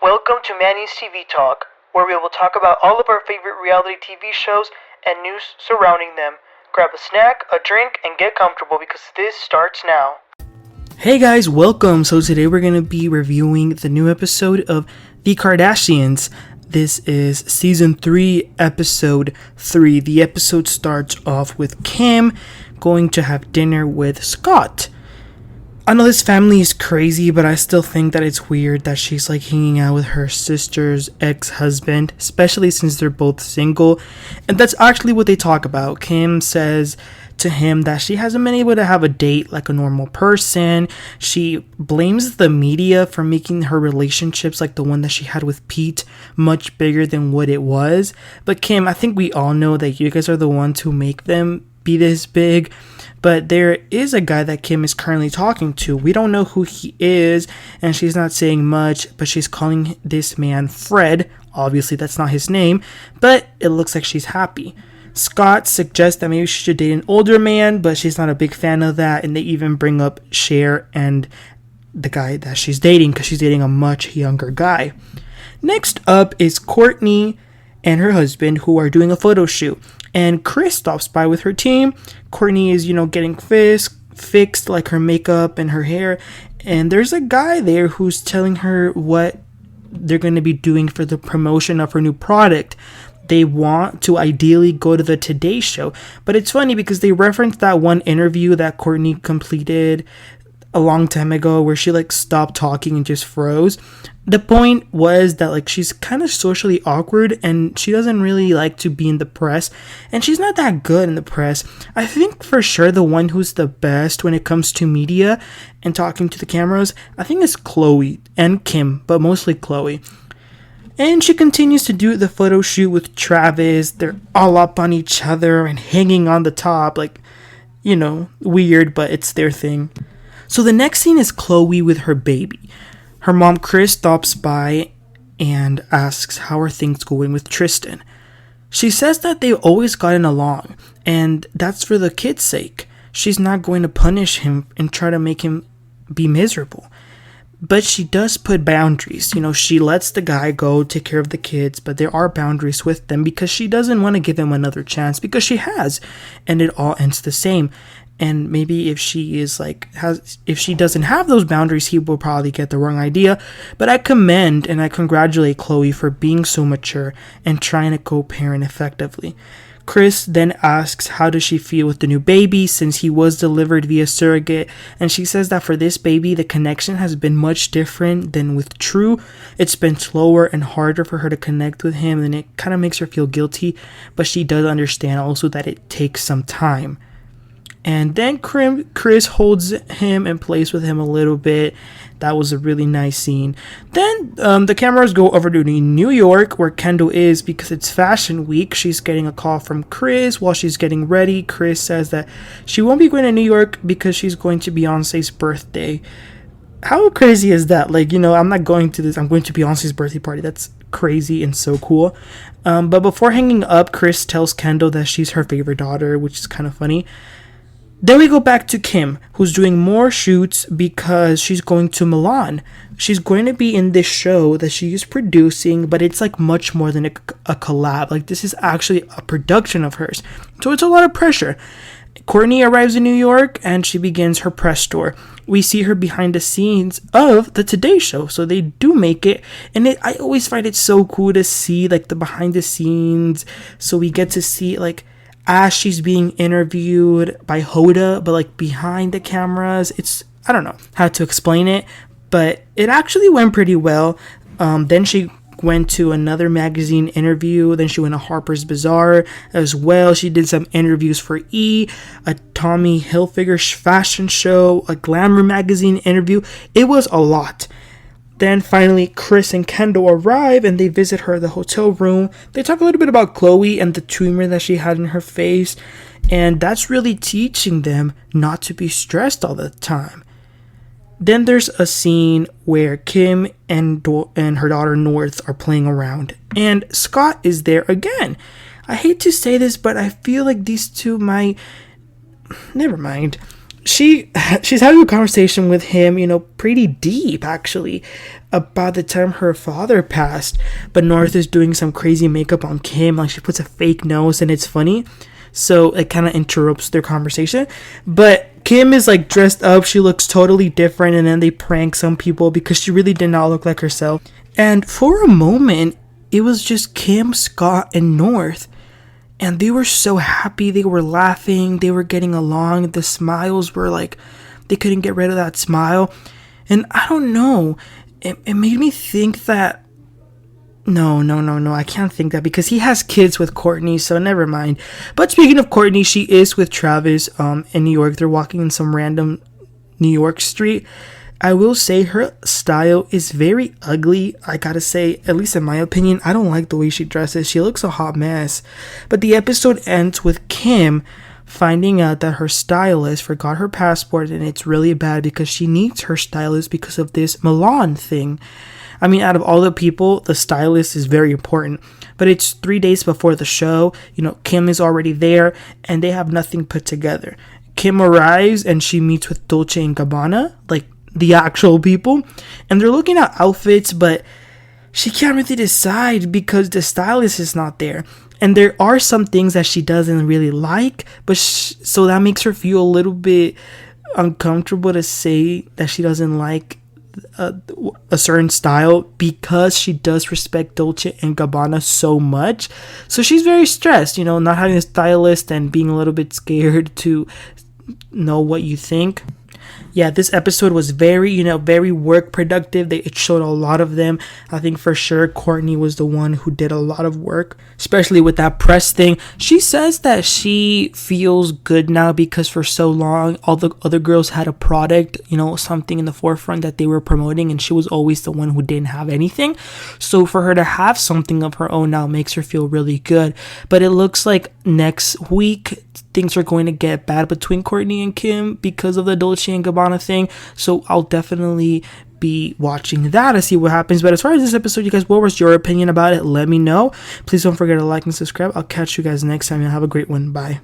Welcome to Manny's TV Talk, where we will talk about all of our favorite reality TV shows and news surrounding them. Grab a snack, a drink, and get comfortable because this starts now. Hey guys, welcome! So today we're going to be reviewing the new episode of The Kardashians. This is Season 3, Episode 3. The episode starts off with Kim going to have dinner with Scott. I know this family is crazy, but I still think that it's weird that she's like hanging out with her sister's ex-husband, especially since they're both single. And that's actually what they talk about. Kim says to him that she hasn't been able to have a date like a normal person. She blames the media for making her relationships like the one that she had with Pete much bigger than what it was. But Kim, I think we all know that you guys are the ones who make them be this big. But there is a guy that Kim is currently talking to. We don't know who he is, and she's not saying much, but she's calling this man Fred. Obviously, that's not his name, but it looks like she's happy. Scott suggests that maybe she should date an older man, but she's not a big fan of that, and they even bring up Cher and the guy that she's dating, because she's dating a much younger guy. Next up is Kourtney and her husband, who are doing a photo shoot. And Kris stops by with her team. Kourtney is, getting fixed, like her makeup and her hair. And there's a guy there who's telling her what they're going to be doing for the promotion of her new product. They want to ideally go to the Today Show. But it's funny because they referenced that one interview that Kourtney completed a long time ago where she stopped talking and just froze. The point was that she's kind of socially awkward and she doesn't really like to be in the press, and she's not that good in the press. I think for sure the one who's the best when it comes to media and talking to the cameras, I think is Khloe and Kim, but mostly Khloe. And she continues to do the photo shoot with Travis. They're all up on each other and hanging on the top, weird, but it's their thing. So the next scene is Khloe with her baby. Her mom, Kris, stops by and asks how are things going with Tristan. She says that they've always gotten along, and that's for the kid's sake. She's not going to punish him and try to make him be miserable. But she does put boundaries. She lets the guy go take care of the kids, but there are boundaries with them because she doesn't want to give him another chance because she has, and it all ends the same. And maybe if she is if she doesn't have those boundaries, he will probably get the wrong idea. But I commend and I congratulate Khloe for being so mature and trying to co-parent effectively. Kris then asks how does she feel with the new baby since he was delivered via surrogate, and she says that for this baby the connection has been much different than with True. It's been slower and harder for her to connect with him, and it kind of makes her feel guilty, but she does understand also that it takes some time. And then Kris holds him and plays with him a little bit. That was a really nice scene. Then the cameras go over to New York where Kendall is because it's fashion week. She's getting a call from Kris while she's getting ready. Kris says that she won't be going to New York because she's going to Beyonce's birthday. How crazy is that? I'm not going to this. I'm going to Beyonce's birthday party. That's crazy and so cool. But before hanging up, Kris tells Kendall that she's her favorite daughter, which is kind of funny. Then we go back to Kim, who's doing more shoots because she's going to Milan. She's going to be in this show that she is producing, but it's much more than a collab. This is actually a production of hers. So it's a lot of pressure. Kourtney arrives in New York and she begins her press tour. We see her behind the scenes of the Today Show. So they do make it. And I always find it so cool to see the behind the scenes. So we get to see as she's being interviewed by Hoda, but behind the cameras. I don't know how to explain it, but it actually went pretty well. Then she went to another magazine interview. Then she went to Harper's Bazaar as well. She did some interviews for E!, a Tommy Hilfiger fashion show, a Glamour magazine interview. It was a lot. Then finally, Kris and Kendall arrive and they visit her at the hotel room. They talk a little bit about Khloe and the tumor that she had in her face. And that's really teaching them not to be stressed all the time. Then there's a scene where Kim and her daughter North are playing around. And Scott is there again. I hate to say this, but I feel like these two might... Never mind. she's having a conversation with him, pretty deep actually, about the time her father passed. But North is doing some crazy makeup on Kim, like she puts a fake nose, and it's funny, so it kind of interrupts their conversation. But Kim is like dressed up, she looks totally different, and then they prank some people because she really did not look like herself. And for a moment, it was just Kim, Scott, and North. And they were so happy, they were laughing, they were getting along, the smiles were like, they couldn't get rid of that smile. And I don't know, it made me think that, no, I can't think that, because he has kids with Kourtney, so never mind. But speaking of Kourtney, she is with Travis in New York. They're walking in some random New York street. I will say her style is very ugly. I gotta say, at least in my opinion, I don't like the way she dresses. She looks a hot mess. But the episode ends with Kim finding out that her stylist forgot her passport, and it's really bad because she needs her stylist because of this Milan thing. I mean, out of all the people, the stylist is very important. But it's 3 days before the show. Kim is already there, and they have nothing put together. Kim arrives, and she meets with Dolce and Gabbana, like the actual people, and they're looking at outfits, but she can't really decide because the stylist is not there. And there are some things that she doesn't really like, but so that makes her feel a little bit uncomfortable to say that she doesn't like a certain style, because she does respect Dolce and Gabbana so much. So she's very stressed, not having a stylist and being a little bit scared to know what you think. Yeah, this episode was very, very work productive. It showed a lot of them. I think for sure Kourtney was the one who did a lot of work, especially with that press thing. She says that she feels good now because for so long, all the other girls had a product, something in the forefront that they were promoting, and she was always the one who didn't have anything. So for her to have something of her own now makes her feel really good. But it looks like next week, things are going to get bad between Kourtney and Kim because of the Dolce and Gabbana thing. So I'll definitely be watching that to see what happens. But as far as this episode, you guys, what was your opinion about it? Let me know. Please don't forget to like and subscribe. I'll catch you guys next time, and have a great one. Bye.